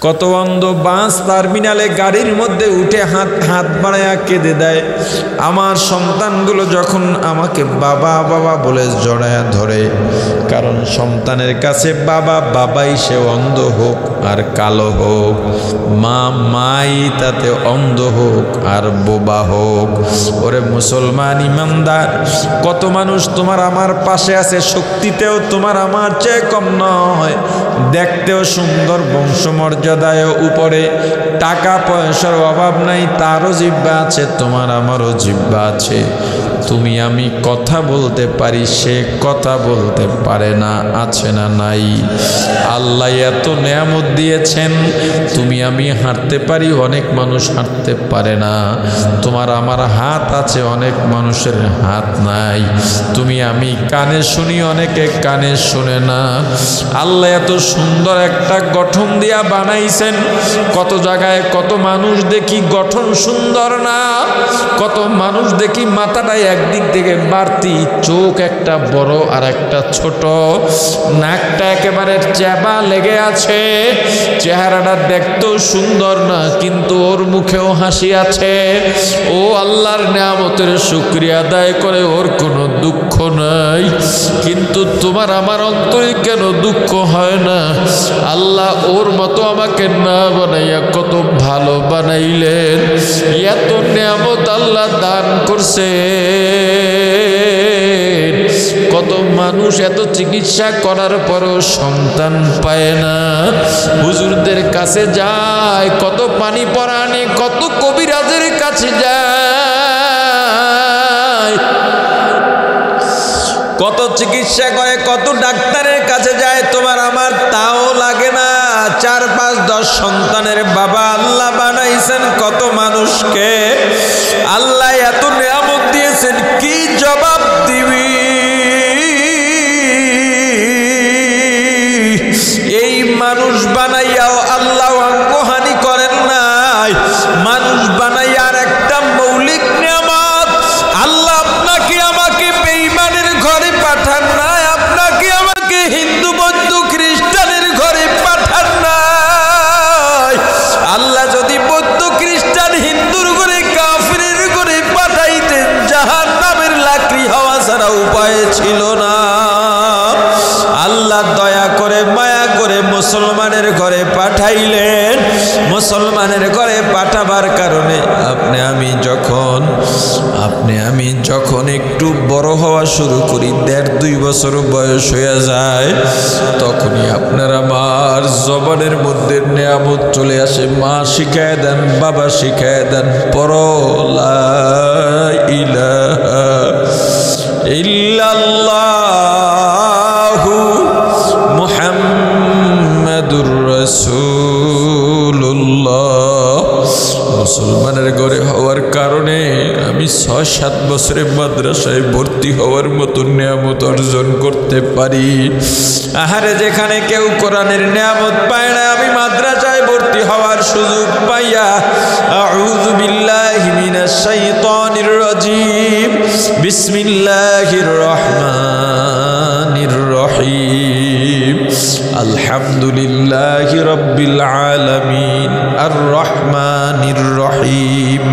কত অন্ধ বাস টার্মিনালে গাড়ির মধ্যে উঠে হাত বাড়ায়া কেঁদে দেয়। আমার সন্তানগুলো যখন আমাকে বাবা বাবা বলে জড়ায়া ধরে, কারণ সন্তানের কাছে বাবা বাবাই, সে অন্ধ হোক আর কালো হোক, মা মাই তাতে অন্ধ হোক আর বোবা হোক। ওরে মুসলমান ইমানদার, কত মানুষ তোমার আমার পাশে আছে, শক্তিতেও তোমার আমার চেয়ে কম নয়, দেখতেও সুন্দর, বংশমর্যাদায় উপরে, টাকা পয়সার অভাব নাই, তারও জিহ্বা আছে, তোমার আমারও জিহ্বা আছে। তুমি আমি কথা বলতে পারি, সে কথা বলতে পারে না, আছে না নাই? আল্লাহ এত নেয়ামত দিয়েছেন, তুমি আমি হাঁটতে পারি, অনেক মানুষ হাঁটতে পারে না। তোমার আমার হাত আছে, অনেক মানুষের হাত নাই। তুমি আমি কানে শুনি, অনেকে কানে শুনে না। আল্লাহ এত সুন্দর একটা গঠন দিয়া বানাইছেন, কত জায়গায় কত মানুষ দেখি গঠন সুন্দর না, কত মানুষ দেখি মাথাটাই একদিক থেকে বাড়তি, চোখ একটা বড় আর একটা ছোট, নাকটা একেবারে চেবা লেগে আছে, চেহারাটা দেখতেও সুন্দর না, কিন্তু ওর মুখেও হাসি আছে। ও আল্লাহর নেয়ামতের শুকরিয়া আদায় করে, ওর কোনো দুঃখ নাই। কিন্তু তোমার আমার অন্তরে কেন দুঃখ হয় না? আল্লাহ ওর মতো আমাকে না বানাইয়া কত ভালো বানাইলেন। এত নেয়ামত আল্লাহ দান করছে। কত মানুষ এত চিকিৎসা করার পরও সন্তান পায় না, হুজুরদের কাছে যায়, কত পানি পরাণে, কত কবিরাজের কাছে যায়, কত চিকিৎসা করে, কত ডাক্তারের কাছে যায়, তোমার আমার তাও লাগে না। 4, 5, 10 সন্তানের বাবা আল্লাহ বানাইছেন কত মানুষকে। আল্লাহ এত নিয়ামত দিয়েছেন, কি জবাব দিবি? এই মানুষ বানাইয়াও আল্লাহ অঙ্গহানি করেন নাই। মানুষ বানাইয়া আর একটা মৌলিক নিয়ামত। আল্লাহ আপনাকে আমাকে বেঈমানের ঘরে পাঠান নাই, আপনাকে আমাকে হিন্দু বৌদ্ধ খ্রিস্টানের ঘরে পাঠান নাই। আল্লাহ যদি বৌদ্ধ খ্রিস্টান হিন্দুর ঘরে কাফিরের ঘরে পাঠাইতেন, জাহান্নামের লাকড়ি হওয়া ছাড়া উপায় ছিল না। আল্লাহ দয়া করে মায়া করে মুসলমানের ঘরে পাঠাইলেন। মুসলমানের ঘরে পাঠাবার কারণে আপনি আমি যখন একটু বড় হওয়া শুরু করি, 1.5-2 বছর বয়স হয়ে যায়, তখনই আপনার আমার জবানের মধ্যে নেয়ামত চলে আসে। মা শিখায় দেন, বাবা শিখায় দেন, পড়ো লা ইলাহা ইল্লাল্লাহু মুহাম্মাদুর রাসূলুল্লাহ। মুসলমানের ঘরে হওয়ার কারণে আমি 6-7 বছরে মাদ্রাসায় ভর্তি হওয়ার মতো নিয়ামত অর্জন করতে পারি। আহারে, যেখানে কেউ কোরআনের নিয়ামত পায় না, আমি মাদ্রাসায় ভর্তি হওয়ার সুযোগ পাইয়া আউযু বিল্লাহি মিনাশ শাইতানির রাজিম, বিসমিল্লাহির রহমানির রহিম, আলহামদুলিল্লাহি রাব্বিল আলামিন, আর রহমানির রহিম।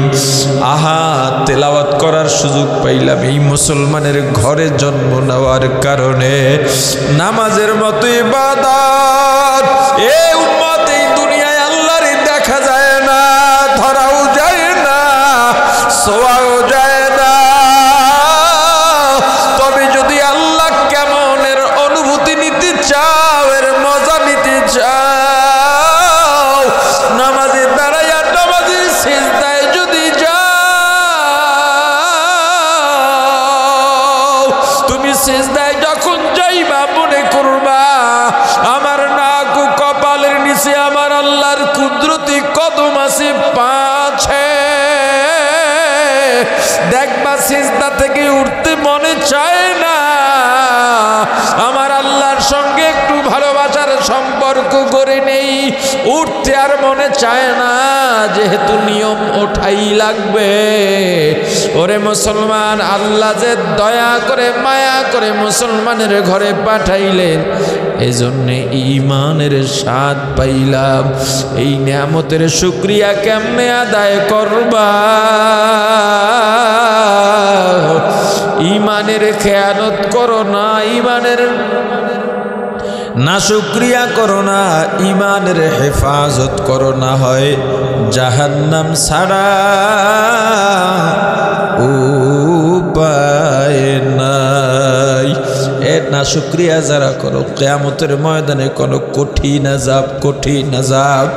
আহা, তেলাওয়াত করার সুযোগ পাইলাম এই মুসলমানের ঘরে জন্ম নেওয়ার কারণে। নামাজের মতো ইবাদত এই উম্মত এই দুনিয়ায় আল্লাহরে দেখা যায় না, ধরাও যায় না, ছোঁয়াও যায় না। তবে যদি আল্লাহ কেমনের অনুভূতি নিতে চাও, এর মজা নিতে চাও, নামাজে দাঁড়াইয়া নামাজের সিজদায় যদি যাও, তুমি সিজদায় যখন যাইবা মনে করবা আমার নাক ও কপালের নিচে আমার আল্লাহর কুদরতি কদম আছে পাছে। দেখবা সিজদা থেকে উঠতে মনে চায় না, আমার আল্লাহর সঙ্গে একটু ভালোবাসার সম্পর্ক করে নেই, উঠতে আর মনে চায় না, যেহেতু নিয়ম ওঠাই লাগবে। ওরে মুসলমান, আল্লাহ যে দয়া করে মায়া করে মুসলমানের ঘরে পাঠাইলেন, এই জন্যে ঈমানের স্বাদ পাইলাম। এই নিয়ামতের শুকরিয়া কেমনে আদায় করবা? ঈমানের খেয়ানত করো না, ঈমানের নাশুকরিয়া করো না, ঈমানের হেফাজত করো, না হয় জাহান্নাম ছাড়া উপায় নাই। এর নাশুকরিয়া যারা করো কিয়ামতের ময়দানে কোনো কঠিন আযাব।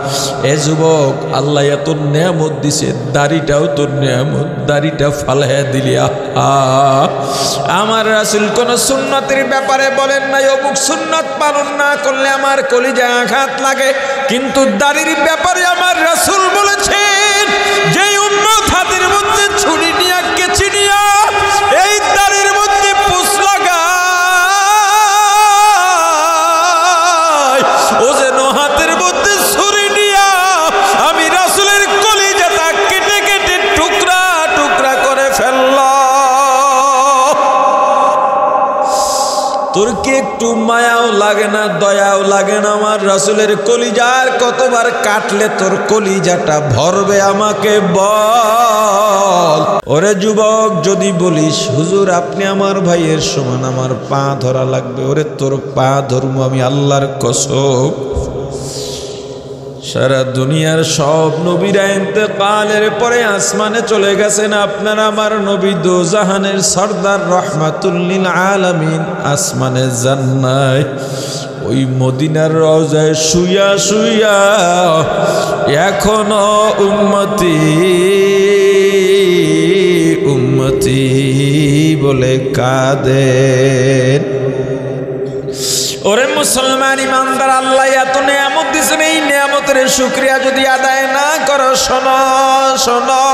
এ যুবক, আল্লাহ এত নিয়ামত দিছে, দাড়িটাও তোর নিয়ামত, দাড়িটা ফালাইয়া দিলি। আমার রাসূল কোন সুন্নতের ব্যাপারে বলেন নাই অমুক সুন্নত পালন না করলে আমার কলিজায় আঘাত লাগে, কিন্তু দাড়ির ব্যাপারে আমার রাসূল বলেছেন যে উম্মত হাতের মধ্যে ছুরি নিয়ে কেচি নিয়া এই দাড়ির মধ্যে পুষ লাগায়, ও যেন হাতের মধ্যে ছুরি নিয়া আমি রাসূলের কলিজাটা কেটে কেটে টুকরা টুকরা করে ফেলল। তোর কি একটু মায়াও লাগে না, দয়াও লাগে না? আমার রাসূলের কলিজার কতবার কাটলে তোর কলিজাটা ভরবে আমাকে বল। ওরে যুবক, যদি বলিস হুজুর আপনি আমার ভাইয়ের সমান, আমার পা ধরা লাগবে, ওরে তোর পা ধরবো আমি আল্লাহর কসম। সারা দুনিয়ার সব নবীরা ইন্তেকালের পরে আসমানে চলে গেছেন, আপনার আমার নবী দোজাহানের সরদার রহমাতুল লিল আলামিন আসমানে যান নাই। ওই মদিনার রওজায় শুইয়া শুইয়া এখনো উম্মতি উম্মতি বলে কাঁদেন। ওরে মুসলমান ইমানদার, আল্লাহ এত নিয়ামত দিয়েছেন, এই নিয়ামতের শুকরিয়া যদি আদায় না করো, শোনো শোনো,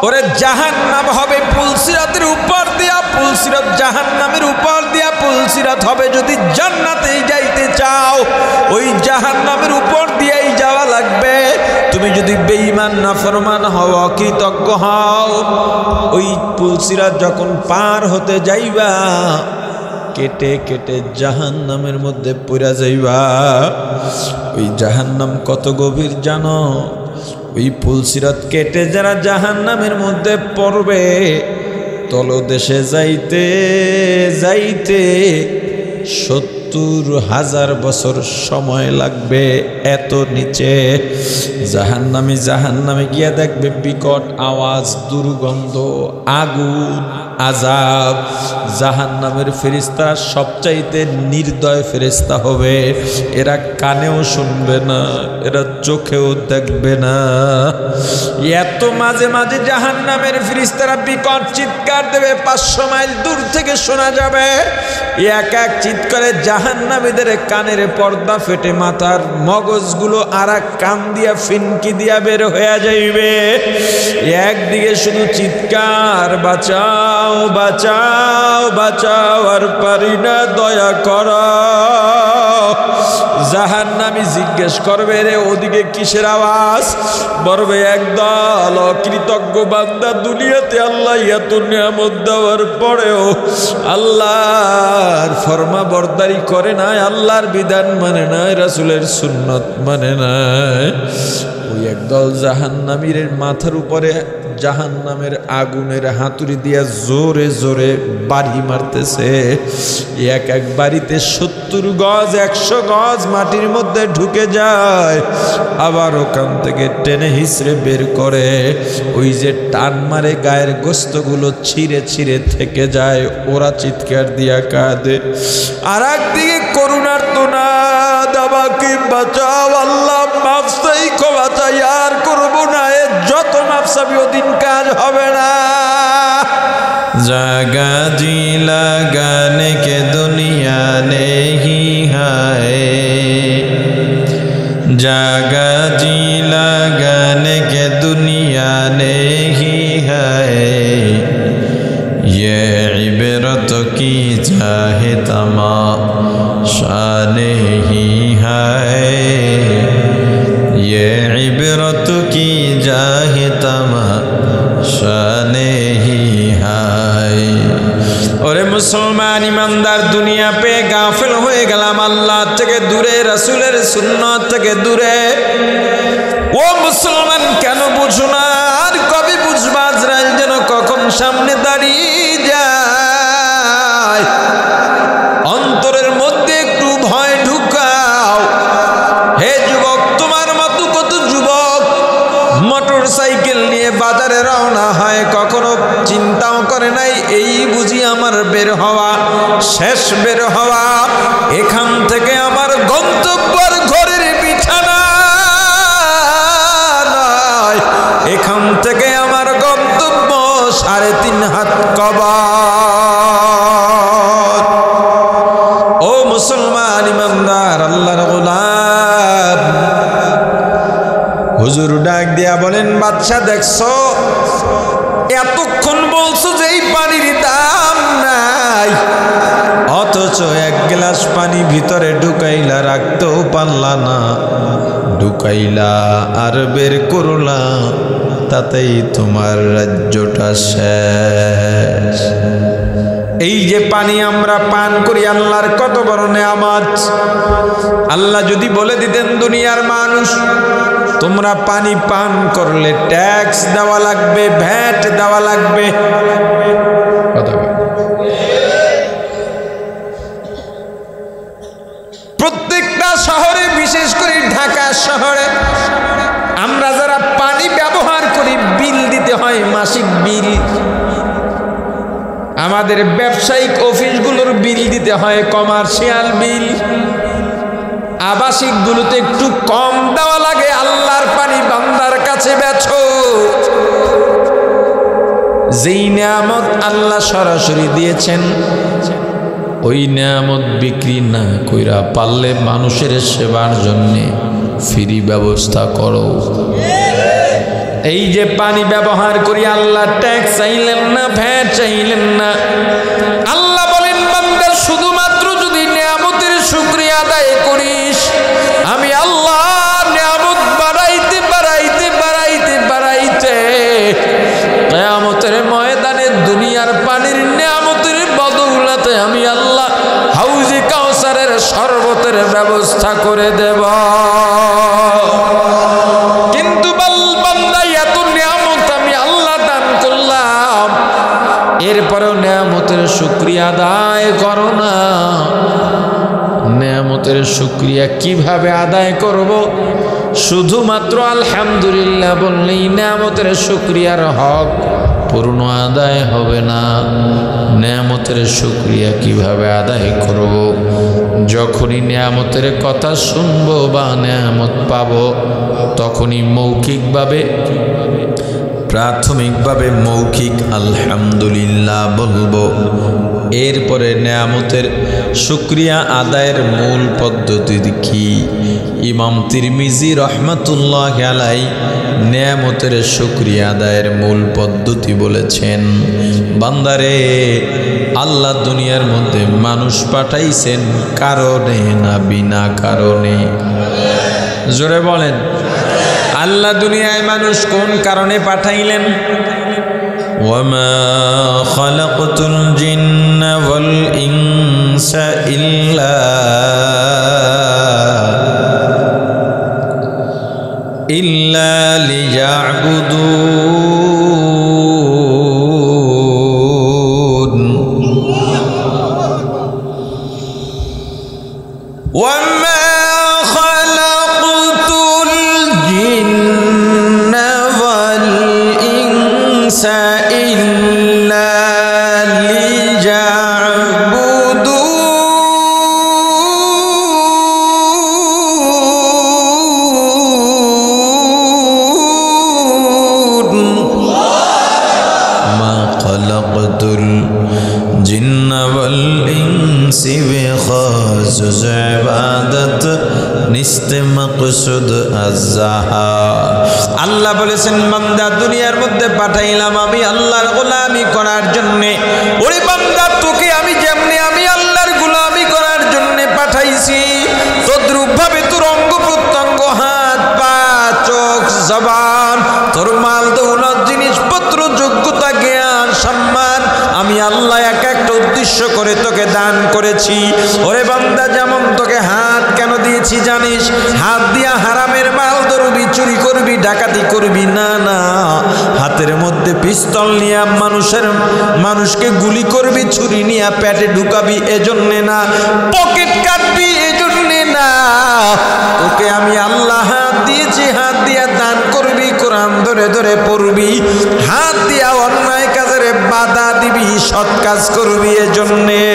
ওরে জাহান্নাম হবে পুলসিরাতের উপর দিয়া, পুলসিরাত জাহান্নামের উপর দিয়া, পুলসিরাত হবে যদি জান্নাতে যাইতে চাও ওই জাহান্নামের উপর দিয়েই যাওয়া লাগবে। তুমি যদি বেঈমান নাফরমান হও, অকৃতজ্ঞ হও, ওই পুলসিরাত যখন পার হতে যাইবা কেটে কেটে জাহান্নামের মধ্যে পড়া যাইবা। ওই জাহান্নাম কত গভীর জানো? ওই পুলসিরাত কেটে যারা জাহান্নামের মধ্যে পড়বে, তলদেশে যাইতে যাইতে ৭০,০০০ বছর সময় লাগবে। এত নিচে জাহান্নামে গিয়া দেখবে বিকট আওয়াজ, দুর্গন্ধ, আগুন, আযাব। জাহান্নামের ফেরেশতারা সবচাইতে নির্দয় ফেরেশতা হবে। এরা কানেও শুনবে না, এরা চোখেও দেখবে না। এত মাঝে মাঝে জাহান্নামের ফেরেশতারা বিকট চিৎকার দেবে, ৫০০ মাইল দূর থেকে শোনা যাবে। এক এক চিৎকারে জাহান্নামীদের কানের পর্দা ফেটে মাথার মগজগুলো আর এক কান দিয়া ফিনকি দিয়া বের হয়ে যাইবে। একদিকে শুধু চিৎকার, বাঁচাও বাঁচাও বাঁচাও, আর পারি না, দয়া করো। জাহান্নামী জিজ্ঞেস করবে, রে ওদিকে কিসের আওয়াজ? বলবে একদল অকৃতজ্ঞ বান্দা দুনিয়াতে আল্লাহ এত নিয়ামত দেওয়ার পরেও আল্লাহর ফরমাবরদারি করে নাই, আল্লাহর বিধান মানে নাই, রাসূলের সুন্নত মানে নাই। ওই একদল জাহান্নামীর মাথার উপরে জাহান্নামের আগুনের হাতুড়ি দিয়া জোরে জোরে বাড়ি মারতেছে। এক এক বাড়িতে ৭০ গজ ১০০ গজ মাটির মধ্যে ঢুকে যায়, আবার ওখান থেকে টেনে হিসড়ে বের করে। ওই যে টান মারে গায়ের গোস্তগুলো ছিঁড়ে ছিঁড়ে থেকে যায়, ওরা চিৎকার দিয়া কাঁদে। আর একদিকে করুণার তোনা, দাবাকে বাঁচাও আল্লাহ, মাফ চাই, ক্ষমা চাই, আর করবো না, যত মাফ চাবি ওদিন কাজ হবে না। জাগা জি লাগানে কে দুনিয়া নেহি হায়, জাগা জি লাগানে কে দুনিয়া নেহি হায়, ये इबरत की चाहे तमाशा नहीं है, ये इबरत की चाहे तमाशा नहीं है। ओरे मुसलमान ईमानदार, दुनिया पे गाँव থেকে দূরে। ও মুসলমান, কেন বুঝো না? আর কবে বুঝবা? আজরাইল যেন কখন সামনে দাঁড়িয়ে যায়। অন্তরের মধ্যে একটু ভয় ঢুকাও। হে যুবক, তোমার মতো কত যুবক মোটর সাইকেল নিয়ে বাজারে রওনা হয়, কখনো চিন্তাও করে নাই এই বুঝি আমার বের হওয়া, শেষ বের হওয়া। এখান থেকে আমার গন্তব্যের ঘরের বিছানা নয়, এখান থেকে আমার গন্তব্য 3.5 হাত কবর। ও মুসলমান ইমানদার, আল্লাহর গোলাম, হুজুর ডাক দিয়া বলেন, বাদশা দেখছো, এতক্ষণ বলছো যে এই পানির দাম নাই, অথচ 1 গ্লাস পানি ভিতরে ঢুকাইলা, রাখতেও পারলা না, ঢুকাইলা আর বের করলা, তাতেই তোমার রাজ্যটা শেষ। এই যে পানি আমরা পান করি, আল্লাহর কত বড় নেয়ামত। আল্লাহ যদি বলে দিতেন, দুনিয়ার মানুষ তোমরা পানি পান করলে ট্যাক্স দেওয়া লাগবে, ভ্যাট দেওয়া লাগবে, প্রত্যেকটা শহরে, বিশেষ করে ঢাকা শহরে আমরা যারা পানি ব্যবহার করি, বিল দিতে হয়, মাসিক বিল। আমাদের ব্যবসায়িক অফিসগুলোর বিল দিতে হয়, কমার্শিয়াল বিল। আবাসিকগুলোতে একটু কম দেওয়া লাগে। আল্লাহর পানি বান্দার কাছে বেচো। যেই নিয়ামত আল্লাহ সরাসরি দিয়েছেন, ওই নিয়ামত বিক্রি না কইরা পারলে মানুষের সেবার জন্যে ফ্রি ব্যবস্থা করো। এই যে পানি ব্যবহার করি, আল্লাহ ট্যাক্স চাইলেন না, ভ্যাট চাইলেন না। আল্লাহ বলেন, বান্দা শুধুমাত্র যদি নিয়ামতের শুকরিয়া আদায় করিস, আমি আল্লাহ নিয়ামত বাড়াইতে বাড়াইতে বাড়াইতে বাড়াইতে কিয়ামতের ময়দানে দুনিয়ার পানির নিয়ামতের বদৌলতে আমি আল্লাহ হাউজে কাউসারের শরবতের ব্যবস্থা করে দেব। কিন্তু বান্দা, এত নিয়ামত আমি আল্লাহ দান করলাম, এরপরেও নিয়ামতের শুকরিয়া আদায় করো না। নিয়ামতের শুকরিয়া কিভাবে আদায় করব? শুধুমাত্র আলহামদুলিল্লাহ বললেই নিয়ামতের শুকরিয়ার হক পূর্ণ আদায় হবে না। নিয়ামতের শুকরিয়া কিভাবে আদায় করব? যখনই নিয়ামতের কথা শুনবো বা নিয়ামত পাবো, তখনই মৌখিকভাবে, প্রাথমিকভাবে মৌখিক আলহামদুলিল্লাহ বলবো। এরপরে নিয়ামতের শুকরিয়া আদায়ের মূল পদ্ধতি কি? ইমাম তিরমিজি রহমাতুল্লাহ আলাই নিয়ামতের শুকরিয়া আদায়ের মূল পদ্ধতি বলেছেন, বান্দারে, আল্লাহ দুনিয়ার মধ্যে মানুষ পাঠাইছেন কারণে না বিনা কারণে? জোরে বলেন, আল্লাহ দুনিয়ায় মানুষ কোন কারণে পাঠাইলেন? ওয়ামা খালাকতুল জিন্না ওয়াল ইনসা ইল্লা লিয়াবুদুন। ওয়ামা আল্লাহ বলেছেন, বান্দা, দুনিয়ার মধ্যে পাঠাইলাম আমি আল্লাহর গোলামি করার জন্যে। ওরে বান্দা, তোকে আমি যেমনি আমি আল্লাহর গোলামি করার জন্যে পাঠাইছি, তদ্রূপ ভাবে তোর অঙ্গ প্রত্যঙ্গ, হাত পা, চোখ, জবান, তোর মাল দৌলত, জিনিসপত্র, যোগ্যতা, জ্ঞান, সম্মান আমি আল্লাহ এক একটা উদ্দেশ্য করে তোকে দান করেছি। ওরে বান্দা, যেমন তোকে হাত কেন দিয়েছি জানিস? হাত দিয়া ডাকাতি করবি, না না, হাতের মধ্যে পিস্তল নিয়ে মানুষকে গুলি করবি, ছুরি নিয়ে পেটে ঢুকাবি এজন্যে না, পকেট কাটবি এজন্যে না, তোকে আমি আল্লাহ হাত দিয়েছি, হাত দিয়া দান করবি, কোরআন ধরে ধরে পড়বি, হাত দিয়া অন্যায় কাজের বাধা দিবি, সৎ কাজ করবি এজন্যে।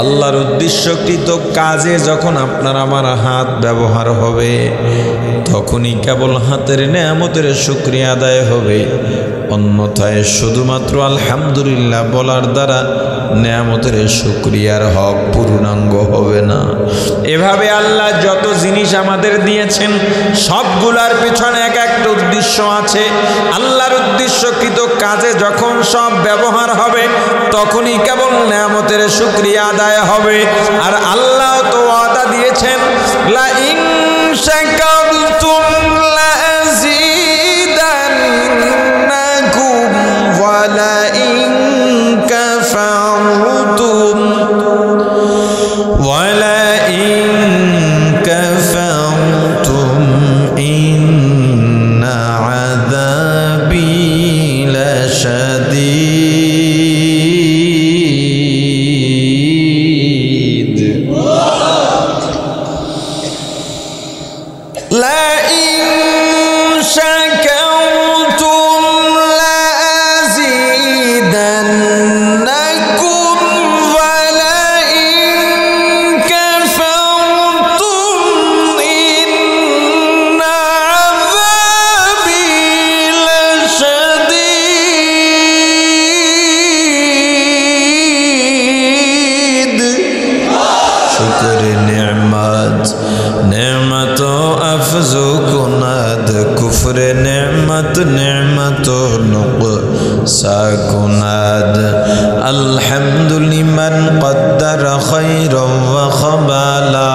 আল্লাহর উদ্দেশ্যকৃত কাজে যখন আপনার আমার হাত ব্যবহার হবে, তখনই কেবল হাতের নেয়ামতের শুকরিয়া আদায় হবে, অন্যথায় শুধুমাত্র আলহামদুলিল্লাহ বলার দ্বারা নেয়ামতের শুকরিয়ার হক পূর্ণাঙ্গ হবে না। এভাবে আল্লাহ যত জিনিস আমাদের দিয়েছেন সবগুলার পিছনে এক একটা উদ্দেশ্য আছে। আল্লাহর উদ্দেশ্যকৃত কাজে যখন সব ব্যবহার হবে তখনই কেবল নেয়ামতের শুকরিয়া আদায় হবে। আর আল্লাহ তো ওয়াদা দিয়েছেন, লা ইন শাকারতুম লা আযীদান্নাকুম ওয়া লা ইন কাফারতুম ওয়া লা ইন কাফারতুম ইন্না আযাবি লাশাদীদ। লা ইন শাকারতুম লা আযীদান্নাকুম ওয়া লা ইন কাফারতুম ইন্না আযাবি লাশাদীদ। শুকর নেয়ামত, নেয়ামত আফজু কুনাদ, কুফর নেয়ামত, নেয়ামত নুকসা কুনাদ। আলহামদুলিমান কদ্দার খায়রান ওয়া খাবালা,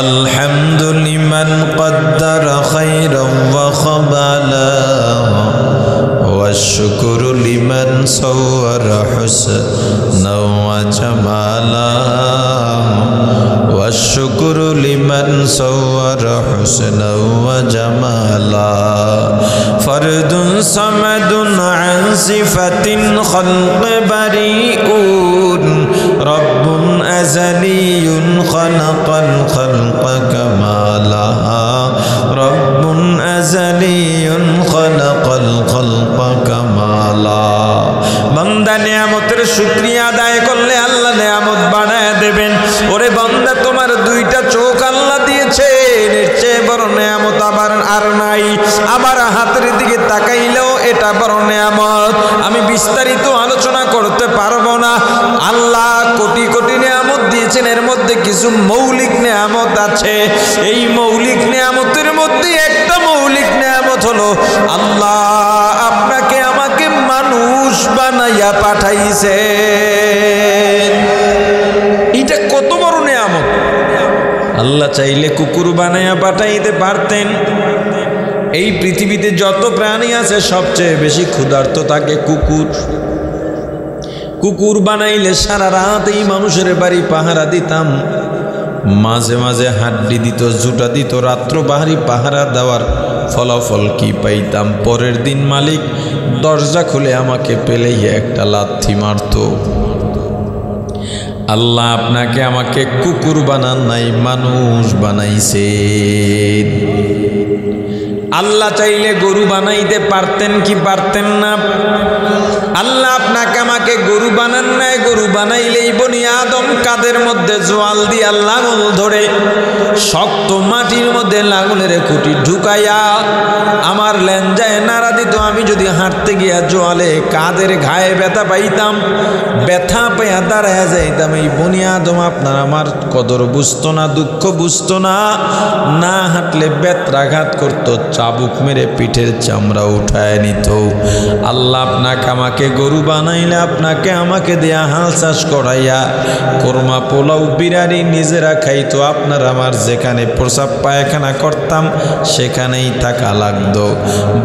আলহামদুলিমান কদ্দার খায়রান ওয়া খাবালা, والشكر لمن صور حسنا وجمالا، والشكر لمن صور حسنا وجمالا، فرد صمد عن صفة خلق بريء، رب أزلي خلق الخلق كمالا، رب أزلي خلق الخلق كمالا। বান্দা নেয়ামতের শুকরিয়া আদায় করলে আল্লাহ নেয়ামত বানায় দেবেন। ওরে বান্দা, তোমার দুইটা চোখ আল্লাহ দিয়েছেন, এর চেয়ে বড় নেয়ামত আবার আর নাই। আবার হাতের দিকে তাকাইলেও এটা বড় নেয়ামত। আমি বিস্তারিত আলোচনা করতে পারবো না। আল্লাহ কোটি কোটি নেয়ামত দিয়েছেন, এর মধ্যে কিছু মৌলিক নেয়ামত আছে। এই মৌলিক নেয়ামতের মধ্যে একটা মৌলিক নেয়ামত হলো আল্লাহ আপনাকে আমাকে মানুষ বানাইয়া পাঠাইছেন। এটা কত বড় নেয়ামত! আল্লাহ চাইলে কুকুর বানাইয়া পাঠাইতে পারতেন। এই পৃথিবীতে যত প্রাণী আছে সবচেয়ে বেশি ক্ষুধার্ত থাকে কুকুর। কুকুর বানাইলে সারা রাত এই মানুষের বাড়ি পাহারা দিতাম, মাঝে মাঝে হাড্ডি দিত, জুটা দিত, রাত্র বাহারি পাহারা দেওয়ার ফলাফল কি পাইতাম? পরের দিন মালিক দরজা খুলে আমাকে পেলেই একটা লাথি মারত। আল্লাহ আপনাকে আমাকে কুকুর বানান নাই, মানুষ বানাইছেন। আল্লাহ চাইলে গরু বানাইতে পারতেন কি পারতেন না? আল্লাহ আপনাকে আমাকে গরু বানান নাই। গরু বানাইলেই বনি আদম কাদের মধ্যে জোয়াল দিয়া লাঙল ধরে শক্ত মাটির মধ্যে লাঙলের খুঁটি ঢুকাইয়া আমার লেঞ্জায় নাড়া দিত। আমি যদি হাঁটতে গিয়া জোয়ালে কাদের ঘায়ে ব্যথা পাইতাম, ব্যথা পাইয়া দাঁড়াইয়া যাইতাম। এই বনি আদম আপনার আমার কদর বুঝতো না, দুঃখ বুঝতো না। না হাঁটলে বেত্রাঘাত করতো, চাবুক মেরে পিঠের চামড়া উঠায় নিত। আল্লাহ আপনাকে আমাকে গরু বানাইলে আপনাকে আমাকে দেয়া হাল চাষ করাইয়া কোরমা পোলাও বিরিয়ানি নিজেরা খাইতো। আপনার আমার যেখানে প্রসাব পায়খানা করতাম সেখানেই থাকা লাগতো,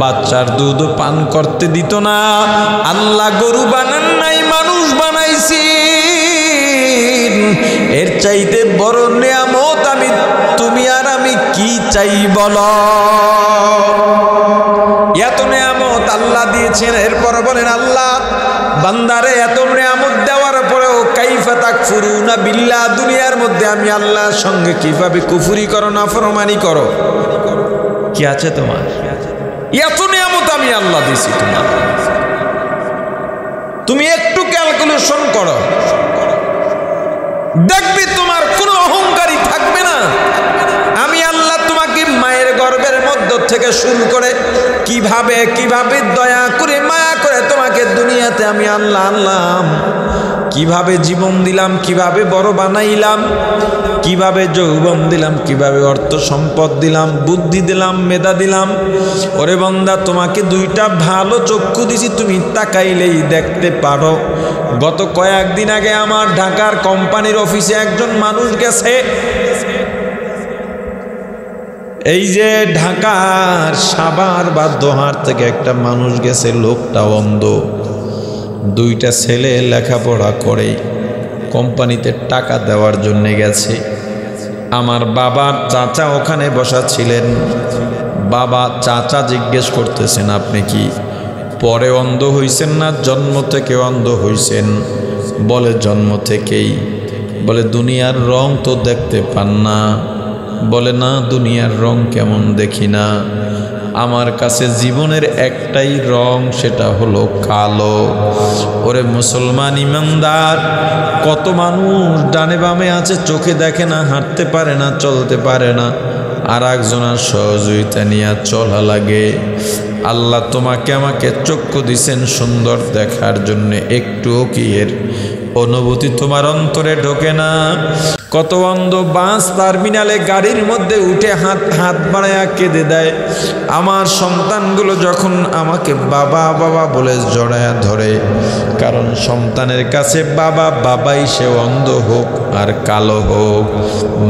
বাচ্চার দুধ পান করতে দিত না। আল্লাহ গরু বানান নাই, মানুষ বানাইছি। এর চাইতে বড় নিয়ামত তুমি আর আমি কি চাই বলো? এত নিয়ামত আল্লাহ দিয়েছেন, এরপর বলেন আল্লাহ বান্দারে এত নিয়ামত দেওয়ার পরেও কাইফা তাকফুরুনা বিল্লাহ, দুনিয়ার মধ্যে আমি আল্লাহর সঙ্গে কিভাবে কুফরি করো, নাফরমানি করো? কি আছে তোমার? এত নিয়ামত আমি আল্লাহ দিয়েছি তোমার, তুমি একটু ক্যালকুলেশন করো, দেখবে তোমার কোনো অহংকারী থাকবে না। আমি আল্লাহ তোমাকে মায়ের গর্ভের মধ্য থেকে শুরু করে কিভাবে দয়া করে মায়া করে তোমাকে দুনিয়াতে আমি আল্লাহ আনলাম, কিভাবে জীবন দিলাম, কিভাবে বড় বানাইলাম, কিভাবে যৌবন দিলাম, কিভাবে অর্থ সম্পদ দিলাম, বুদ্ধি দিলাম, মেধা দিলাম। ওরে বান্দা তোমাকে দুইটা ভালো চক্ষু দিছি, তুমি তাকাইলেই দেখতে পারো। গত কয়েকদিন আগে আমার ঢাকার কোম্পানির অফিসে একজন মানুষ গেছে, এই যে ঢাকার সাভার বা দোহার থেকে একটা মানুষ গেছে, লোকটা অন্ধ, দুইটা ছেলে লেখাপড়া করে কোম্পানিতে টাকা দেওয়ার জন্য গেছে। আমার বাবার চাচা ওখানে বসা ছিলেন, বাবা চাচা জিজ্ঞেস করতেছেন আপনি কি পরে অন্ধ হইছেন না জন্ম থেকে অন্ধ হইছেন? বলে জন্ম থেকেই। বলে দুনিয়ার রং তো দেখতে পান না? বলে না, দুনিয়ার রং কেমন দেখি না, আমার কাছে জীবনের একটাই রং, সেটা হলো কালো। ওরে মুসলমান ইমানদার, কত মানুষ ডানে বামে আছে, চোখে দেখে না, হাঁটতে পারে না, চলতে পারে না, আর একজনের সহযোগিতা নিয়ে চলা লাগে। আল্লাহ তোমাকে আমাকে চক্ষু দিছেন সুন্দর দেখার জন্য, একটুও কি এর অনুভূতি তোমার অন্তরে ঢোকে না? কত অন্ধ বাস টার্মিনালে গাড়ির মধ্যে উঠে হাত বাড়ায়া কেঁদে দেয়। আমার সন্তানগুলো যখন আমাকে বাবা বাবা বলে জড়ায়া ধরে, কারণ সন্তানের কাছে বাবা বাবাই, সে অন্ধ হোক আর কালো হোক,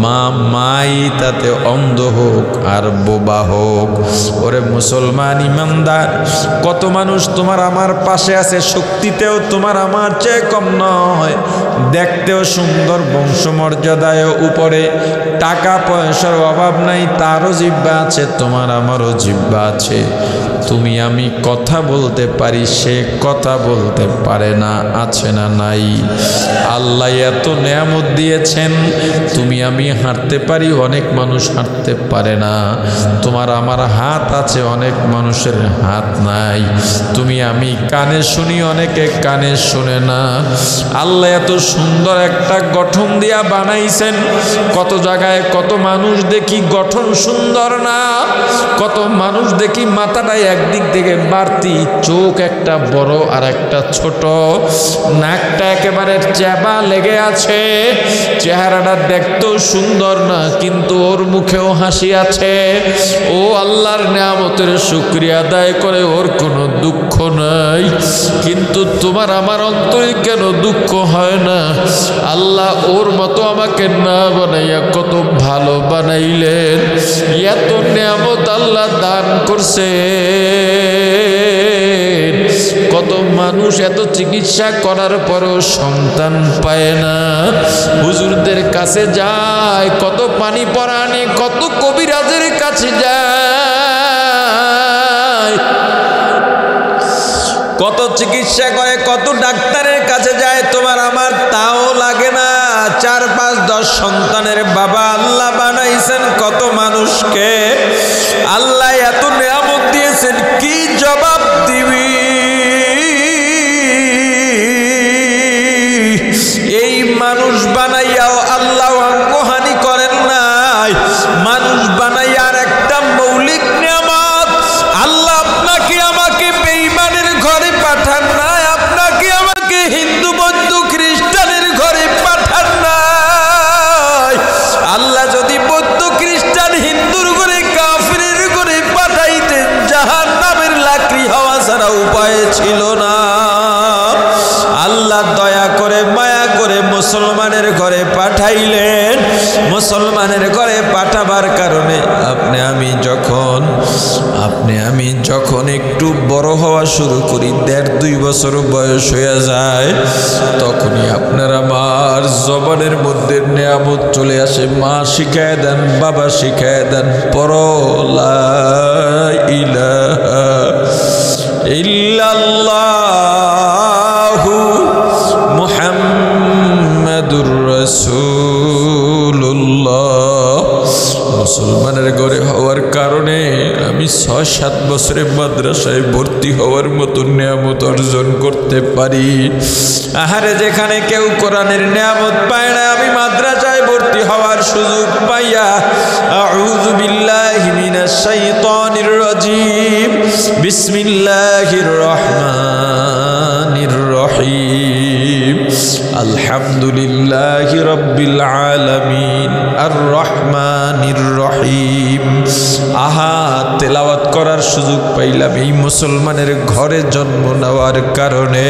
মা মাই তাতে অন্ধ হোক আর বোবা হোক। ওরে মুসলমান ইমানদার, কত মানুষ তোমার আমার পাশে আছে, শক্তিতেও তোমার আমার চেয়ে কম নয়, দেখতেও সুন্দর, বংশমর্যাদায় উপরে, টাকা পয়সার অভাব নাই, তারও জিহ্বা আছে, তোমার আমারও জিহ্বা আছে। তুমি আমি কথা বলতে পারি, সে কথা বলতে পারে না, আছে না নাই? আল্লাহ এত নেয়ামত দিয়েছেন, তুমি আমি হাঁটতে পারি, অনেক মানুষ হাঁটতে পারে না। তোমার আমার হাত আছে, অনেক মানুষের হাত নাই। তুমি আমি কানে শুনি, অনেকে কানে শুনে না। আল্লাহ এত সুন্দর একটা গঠন দিয়া বানাইছেন, কত জায়গায় কত মানুষ দেখি গঠন সুন্দর না, কত মানুষ দেখি মাথাটাই একদিক থেকে বাড়তি, চোখ একটা বড় আর একটা ছোট, নাকটা একেবারে চেবা লেগে আছে, চেহারাটা দেখতেও সুন্দর না, কিন্তু ওর মুখেও হাসি আছে। ও আল্লাহর নিয়ামতের শুকরিয়া আদায় করে, ওর কোনো দুঃখ নাই। কিন্তু তোমার আমার অন্তরে কেন দুঃখ হয় না? আল্লাহ ওর মতো আমাকে না বানাইয়া কত ভালো বানাইলেন, এত নিয়ামত আল্লাহ দান করছে। কত মানুষ এত চিকিৎসা করার পরও সন্তান পায় না, হুজুরদের কাছে যায়, কত পানি পরানে, কত কবিরাজের কাছে যায়, কত চিকিৎসা করে, কত ডাক্তারের কাছে যায়, তোমার আমার তাও লাগে না। 4, 5, 10 সন্তানের বাবা আল্লাহ বানাইছেন কত মানুষকে, আল্লাহ এত নিয়ামত দিয়েছেন, কি জবাব দিবি? এই মানুষ বানাইয়াও আল্লাহ অঙ্গহানি করেন নাই, মানুষ বানাইয়া আর একটা মৌলিক নিয়ামত। আল্লাহ আপনাকে আমাকে বেঈমানের ঘরে পাঠান নাই, আপনাকে আমাকে হিন্দু বৌদ্ধ খ্রিস্টানের ঘরে পাঠান নাই। আল্লাহ যদি বৌদ্ধ খ্রিস্টান হিন্দুর ঘরে কাফিরের ঘরে পাঠাইতেন, জাহান্নামের লাকড়ি হওয়া ছাড়া উপায় ছিল না। আল্লাহ দয়া করে মায়া করে মুসলমানের ঘরে পাঠাইলেন। মুসলমানের ঘরে পাঠাবার কারণে আপনি আমি আমি যখন একটু বড় হওয়া শুরু করি, 1.5-2 বছর বয়স হয়ে যায়, তখনই আপনার আমার জবানের মধ্যে নিয়ামত চলে আসে। মা শিখায় দেন, বাবা শিখায় দেন, পড়ো লা ইলাহা ইল্লাল্লাহু মুহাম্মাদুর রাসূলুল্লাহ। মুসলমানের ঘরে হওয়ার কারণে আমি 6-7 বছরে মাদ্রাসায় ভর্তি হওয়ার মতো নিয়ামত অর্জন করতে পারি। আহারে, যেখানে কেউ কোরআনের নিয়ামত পায় না, আমি মাদ্রাসায় ভর্তি হওয়ার সুযোগ পাইয়া আউযু বিল্লাহি মিনাশ শাইতানির রাজিম, বিসমিল্লাহির রহমানির রহিম, আলহামদুলিল্লাহি রাব্বিল আলামিন আর রহমানির রহিম। আহা, তেলাওয়াত করার সুযোগ পাইলাম এই মুসলমানের ঘরে জন্ম নেওয়ার কারণে।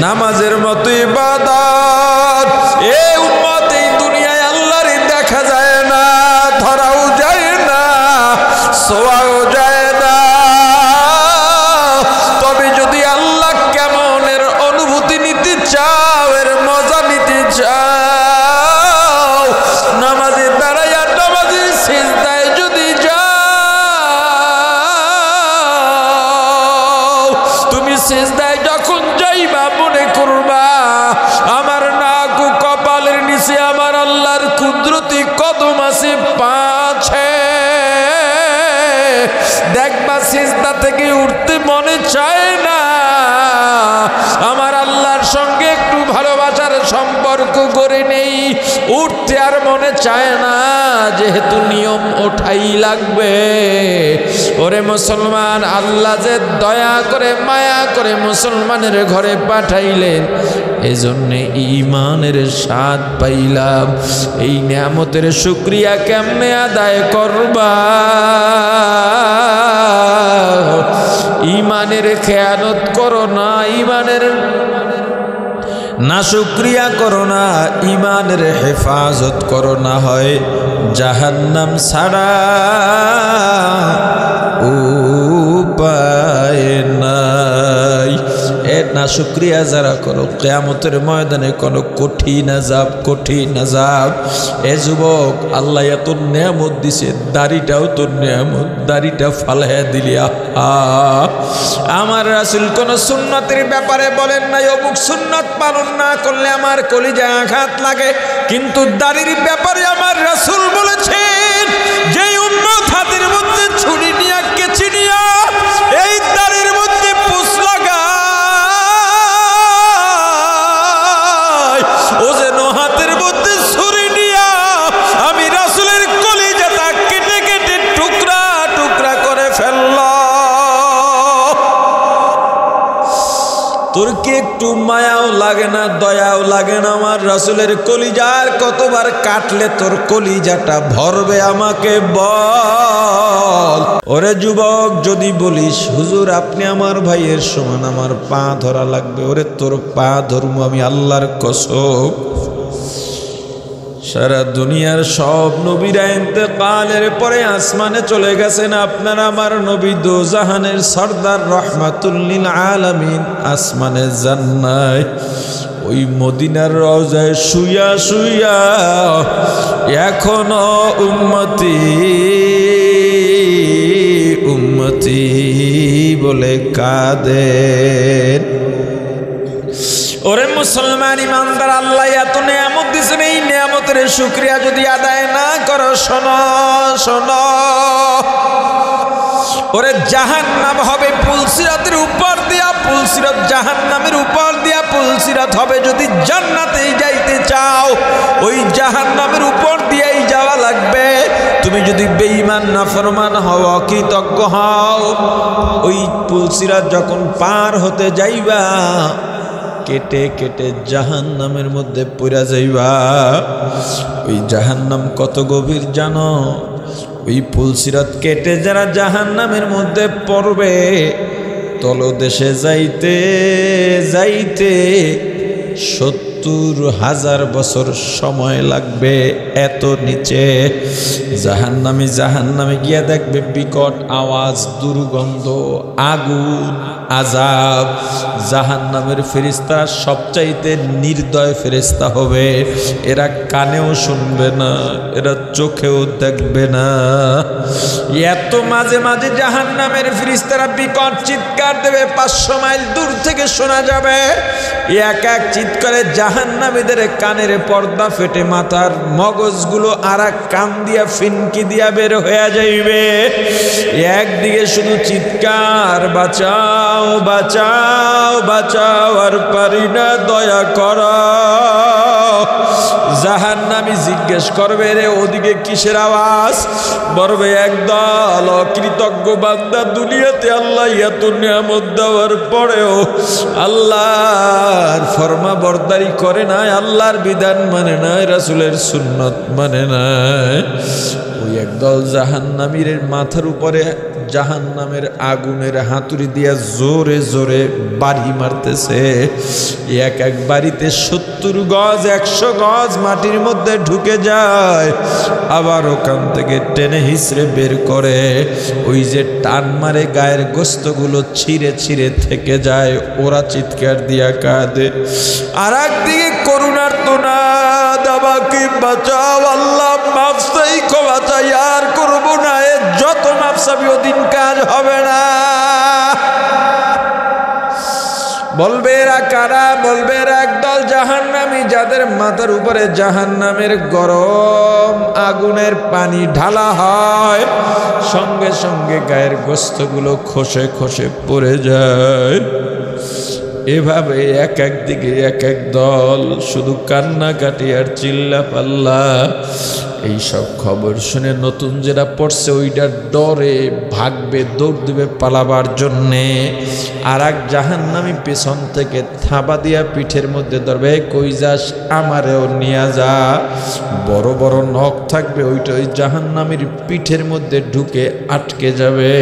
নামাজের মতো ইবাদত এই উম্মত এই দুনিয়ায় আল্লাহর দেখা যায় না, ধরাও যায় না, ছোঁয়াও যায় না। তবে যদি আল্লাহ কেমনের অনুভূতি নিতে চাও, এর মজা নিতে চাও, নামাজে দাঁড়াইয়া নামাজে সিজদায় যদি যাও, তুমি সিজদায় যখন যাইবা মনে করবা আমার নাক ও কপালের নিচে আমার আল্লাহর কুদরতি কদম আছে পাছে। দেখবা সিজদা থেকে উঠতে মনে চায় না, আমার আল্লাহর সঙ্গে একটু ভালোবাসার সম্পর্ক করে নেই, উঠতে আর মনে চায় না, যেহেতু নিয়ম ওঠাই লাগবে। ওরে মুসলমান, আল্লাহ যে দয়া করে মায়া করে মুসলমানের ঘরে পাঠাইলেন, এজন্যে ঈমানের স্বাদ পাইলাম। এই নিয়ামতের শুকরিয়া কেমনে আদায় করবা? ঈমানের খেয়ানত করো না, ঈমানের না শুকরিয়া করো না, ঈমানের হেফাজত করো না, হয় জাহান্নাম ছাড়া উপায় নাই। এর না শুকরিয়া যারা করো, কিয়ামতের ময়দানে কোনো কঠিন আযাব। এ যুবক, আল্লাহ এত নিয়ামত দিছে, দাড়িটাও তোর নিয়ামত, দাড়িটা ফালাইয়া দিলি। আমার রাসূল কোন সুন্নতের ব্যাপারে বলেন নাই অমুক সুন্নত পালন না করলে আমার কলিজায় আঘাত লাগে, কিন্তু দাড়ির ব্যাপারে আমার রাসূল বলেছেন যে উম্মত হাতের মধ্যে ছুরি নিয়ে কেচি নিয়ে এই দাড়ির মধ্যে পুষ লাগায়, ও যেন হাতের মধ্যে ছুরি নিয়ে আমি রাসূলের কলিজাটা কেটে কেটে টুকরা টুকরা করে ফেলল। তোর কি একটু মায়াও লাগে না, দয়াও লাগে না? আমার রাসূলের কলিজার কতবার কাটলে তোর কলিজাটা ভরবে, আমাকে বল। ওরে যুবক, যদি বলিস হুজুর আপনি আমার ভাইয়ের সমান, আমার পা ধরা লাগবে, ওরে তোর পা ধরবো আমি আল্লাহর কসম। সারা দুনিয়ার সব নবীরা ইন্তেকালের পরে আসমানে চলে গেছেন, আপনার আমার নবী দোজাহানের সরদার রহমাতুল লিল আলামিন আসমানে যান নাই। ওই মদিনার রওজায় শুইয়া শুইয়া এখনো উম্মতি উম্মতি বলে কাঁদেন। ওরে মুসলমান ইমানদার, আল্লাহ এত নিয়ামত দিয়েছেন, এই নিয়ামতের শুকরিয়া যদি আদায় না করো, শোনো শোনো, ওরে জাহান্নাম হবে পুলসিরাতের উপর দিয়া, পুলসিরাত জাহান্নামের উপর দিয়া, পুলসিরাত হবে যদি জান্নাতেই যাইতে চাও, ওই জাহান্নামের উপর দিয়েই যাওয়া লাগবে। তুমি যদি বেঈমান নাফরমান হও, অকৃতজ্ঞ হও, ওই পুলসিরাত যখন পার হতে যাইবা কেটে কেটে জাহান্নামের মধ্যে পড়া যাইবা। ওই জাহান্নাম কত গভীর জানো? ওই পুলসিরাত কেটে যারা জাহান্নামের মধ্যে পড়বে, তলদেশে যাইতে যাইতে 70 70,000 বছর সময় লাগবে। এত নিচে জাহান্নামে গিয়া দেখবে বিকট আওয়াজ, দুর্গন্ধ, আগুন, আযাব। জাহান্নামের ফেরেশতা সবচাইতে নির্দয় ফেরেশতা হবে। এরা কানেও শুনবে না, এরা চোখেও দেখবে না। এত মাঝে মাঝে জাহান্নামের ফেরেশতারা বিকট চিৎকার দেবে, 500 মাইল দূর থেকে শোনা যাবে। এক এক চিৎকারে জাহান্নামীদের কানের পর্দা ফেটে মাথার মগজগুলো আর এক কান দিয়া ফিনকি দিয়া বের হয়ে যাইবে। একদিকে শুধু চিৎকার, বাঁচাও বাঁচাও বাঁচাও, আর পারি না, দয়া করো। জাহান্নামী জিজ্ঞেস করবে, রে ওদিকে কিসের আওয়াজ? বলবে, একদল অকৃতজ্ঞ বান্দা দুনিয়াতে আল্লাহ এত নিয়ামত দেওয়ার পরেও আল্লাহর ফরমাবরদারি করে নাই, আল্লাহর বিধান মানে নাই, রাসূলের সুন্নত মানে নাই। ওই একদল জাহান্নামীর মাথার উপরে জাহান্নামের আগুনের হাতুড়ি দিয়া জোরে জোরে বাড়ি মারতেছে। এক এক বাড়িতে 70 গজ 100 গজ মাটির মধ্যে ঢুকে যায়, আবার ওখান থেকে টেনে হিসড়ে বের করে। ওই যে টান মারে গায়ের গোস্তগুলো ছিঁড়ে ছিঁড়ে থেকে যায়, ওরা চিৎকার দিয়া কাঁদে। আর একদিকে করুণার তোনা, দাবাকে বাঁচাও আল্লাহ, মাফ চাই, ক্ষমা চাই, আর করবো না, যত মাফ চাবি ওদিন কাজ হবে না। বলবে এরা কারা? বলবে এরা একদল জাহান্নামী, যাদের মাথার উপরে জাহান্নামের গরম আগুনের পানি ঢালা হয়, সঙ্গে সঙ্গে গায়ের গোস্তগুলো খসে খসে পড়ে যায়। এভাবে এক এক দিকে এক এক দল শুধু কান্নাকাটি আর চিল্লা পাল্লা। এইসব খবর শুনে নতুন যেটা পড়ছে ওইটা ডরে ভাগবে, দৌড় দেবে পালাবার জন্যে। আর এক জাহান্নামী পেছন থেকে থাবা দিয়া পিঠের মধ্যে ধরবে, কই যাস, আমারেও নিয়ে যা। বড় বড় নখ থাকবে, ওইটা ওই জাহান্নামীর পিঠের মধ্যে ঢুকে আটকে যাবে।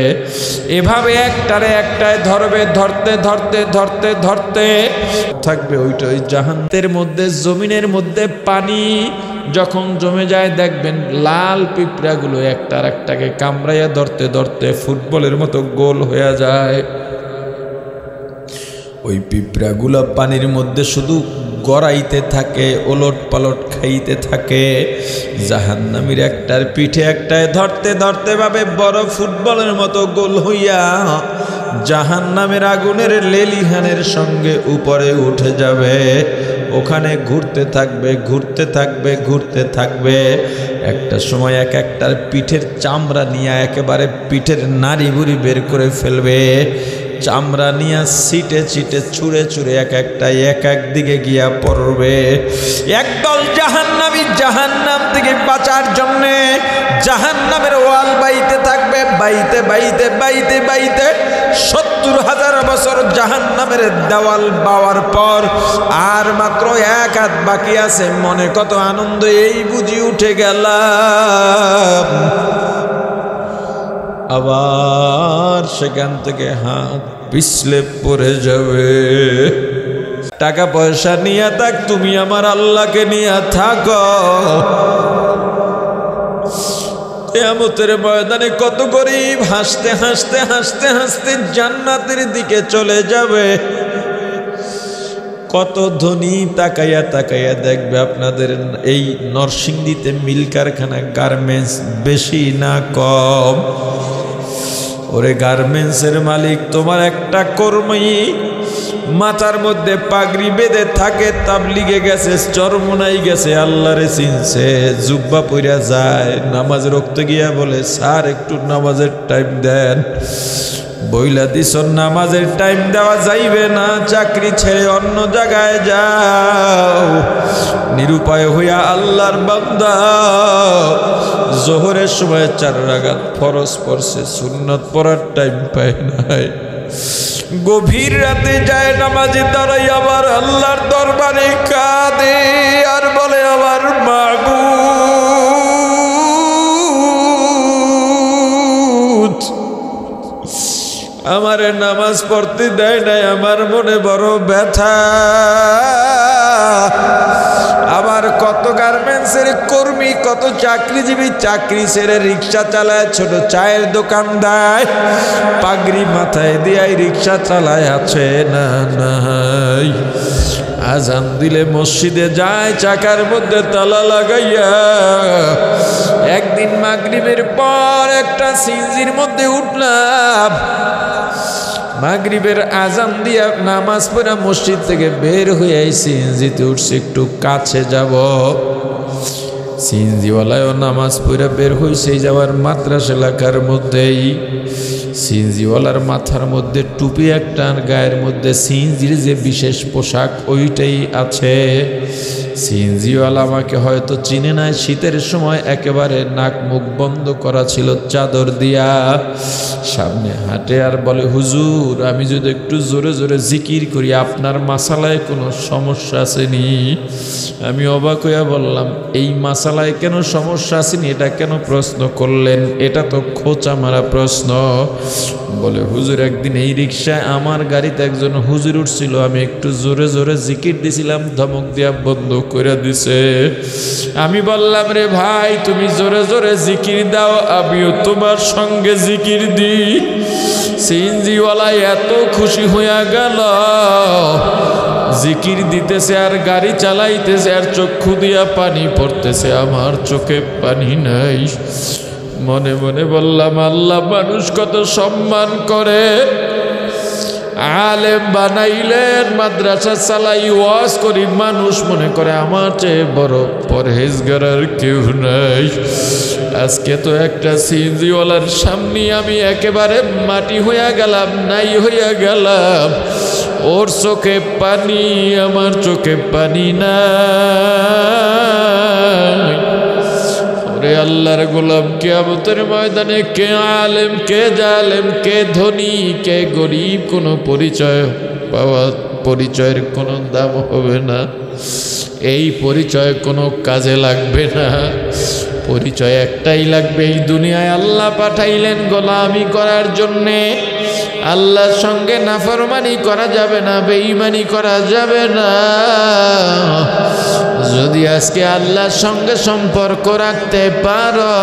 এভাবে একটারে একটায় ধরবে, ধরতে ধরতে ধরতে ধরতে থাকবে, ওইটা ওই জাহান্নামের মধ্যে জমিনের মধ্যে পানি যখন জমে যায় দেখবেন লাল পিঁপড়াগুলো একটার একটাকে কামড়াইয়া ধরতে ধরতে ফুটবলের মতো গোল হয়ে যায়। ওই পিঁপড়াগুলো পানির মধ্যে শুধু গড়াইতে থাকে, ওলট পালট খাইতে থাকে। জাহান্নামীর একটার পিঠে একটায় ধরতে ধরতে ভাবে বড় ফুটবলের মতো গোল হইয়া জাহান্নামের আগুনের লেলিহানের সঙ্গে উপরে উঠে যাবে। ওখানে ঘুরতে থাকবে ঘুরতে থাকবে ঘুরতে থাকবে। একটা সময় এক একটার পিঠের চামড়া নিয়ে একেবারে পিঠের নাড়ি বুড়ি বের করে ফেলবে। চামড়া নিয়ে ছিটে ছিটে ছুঁড়ে ছুঁড়ে এক একটাই এক এক দিকে গিয়া পড়বে। একদল জাহান্নামী জাহান্নাম থেকে বাঁচার জন্যে জাহান্নামের ওয়াল বাইতে থাকবে, বাইতে বাইতে বাইতে বাইতে 70,000 বছর জাহান্নামের দেওয়াল বাওয়ার পর আর মাত্র 1 হাত বাকি আছে। মনে কত আনন্দ, এই বুঝি উঠে গেলাম। আবার সেখান থেকে হাত পিছলে পড়ে যাবে। টাকা পয়সা নিয়ে থাক, তুমি আমার আল্লাহকে নিয়ে থাকো। কিয়ামতের ময়দানে কত গরিব হাসতে হাসতে হাসতে হাসতে জান্নাতের দিকে চলে যাবে। কত ধনী তাকাইয়া তাকাইয়া দেখবে আপনাদের এই নরসিংদীতে মিল কারখানা, গার্মেন্টস বেশি না কম? ওরে গার্মেন্টসের মালিক, তোমার একটা কর্মী মাথার মধ্যে পাগড়ি বেঁধে থাকে, তাবলিগে গেছে, চরমোনাই গেছে, আল্লাহরে চিনছে, জুব্বা পইরা যায়, নামাজ রক্ত গিয়া বলে, স্যার একটু নামাজের টাইম দেন। বইলা দিস নামাজের টাইম দেওয়া যাইবে না, চাকরি ছেড়ে অন্য জায়গায় যাও। নিরুপায় হইয়া আল্লাহর বান্দা জোহরের সময় 4 রাকাত ফরজ পড়ছে, সুন্নত পড়ার টাইম পায় নাই। গভীর রাতে যায় নামাজে দাঁড়াই, আবার আল্লাহর দরবারে কাঁদে আর বলে, আমার মাবুদ আমারে নামাজ পড়তে দেয় নাই, আমার মনে বড় ব্যথা। বাসের কর্মী, কত চাকরিজীবী চাকরি ছেড়ে রিক্সা চালায়, ছোট চায়ের দোকান দেয়, পাগড়ি মাথায় দিয়ে রিক্সা চালায়, আছে না নাই? আজান দিলে মসজিদে যায় চাকার মধ্যে তালা লাগাইয়া। একদিন মাগরিবের পর একটা সিনজির মধ্যে উঠলাম, মাগরিবের আজান দিয়া নামাজ পড়া মসজিদ থেকে বের হয়ে সিনজিতে উঠছি, একটু কাছে যাব। সিনজিওয়ালায়ও নামাজ পড়া বের হয়েছে যাওয়ার মাদ্রাসা এলাকার মধ্যেই। সিনজিওয়ালার মাথার মধ্যে টুপি একটা, আর গায়ের মধ্যে সিনজির যে বিশেষ পোশাক ওইটাই আছে। সিনজিওয়ালা আমাকে হয়তো চিনে নাই, শীতের সময় একেবারে নাক মুখ বন্ধ করা ছিল চাদর দিয়া। সামনে হাঁটে আর বলে, হুজুর আমি যদি একটু জোরে জোরে জিকির করি আপনার মাসালায় কোনো সমস্যা আসেনি? আমি অবাক হইয়া বললাম, এই মাসালায় কেন সমস্যা আসেনি, এটা কেন প্রশ্ন করলেন? এটা তো খোঁচা মারা প্রশ্ন। বলে, হুজুর একদিন এই রিক্সায় আমার গাড়িতে একজন হুজুর উঠছিল, আমি একটু জোরে জোরে জিকির দিছিলাম, ধমক দিয়া বন্ধ করে দিছে। আমি বললাম, রে ভাই তুমি জোরে জোরে জিকির দাও, আমিও তোমার সঙ্গে জিকির দিই। সিএনজিওয়ালা এত খুশি হইয়া গেল, জিকির দিতেছে আর গাড়ি চালাইতেছে, আর চক্ষু দিয়া পানি পড়তেছে, আমার চোখে পানি নাই। মনে মনে বললাম, আল্লাহ মানুষ কত সম্মান করে, আলেম বানাইলেন, মাদ্রাসা চালাই, ওয়াজ করি, মানুষ মনে করে আমার চেয়ে বড় পরহেজগার আর কেউ নাই। আজকে তো একটা সিএনজিওয়ালার সামনে আমি একেবারে মাটি হইয়া গেলাম, নাই হইয়া গেলাম। ওর চোখে পানি, আমার চোখে পানি নাই। ওরে আল্লাহর গোলাম, কিয়ামতের ময়দানে কে আলেম, কে জালেম, কে ধনী, কে গরিব, কোনো পরিচয়ের কোনো দাম হবে না। এই পরিচয় কোনো কাজে লাগবে না। পরিচয় একটাই লাগবে, এই দুনিয়ায় আল্লাহ পাঠাইলেন গোলামি করার জন্যে। আল্লাহর সঙ্গে নাফরমানি করা যাবে না, বেঈমানি করা যাবে না। যদি আজকে আল্লাহর সঙ্গে সম্পর্ক রাখতে পারো,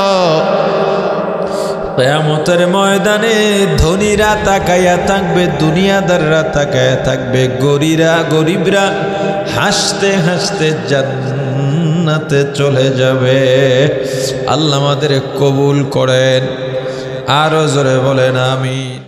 কিয়ামতের ময়দানে ধনীরা তাকাইয়া থাকবে, দুনিয়াদাররা তাকাইয়া থাকবে, গরিবরা হাসতে হাসতে জান্নাতে চলে যাবে। আল্লাহ আমাদের কবুল করেন। আরো জোরে বলেন আমিন।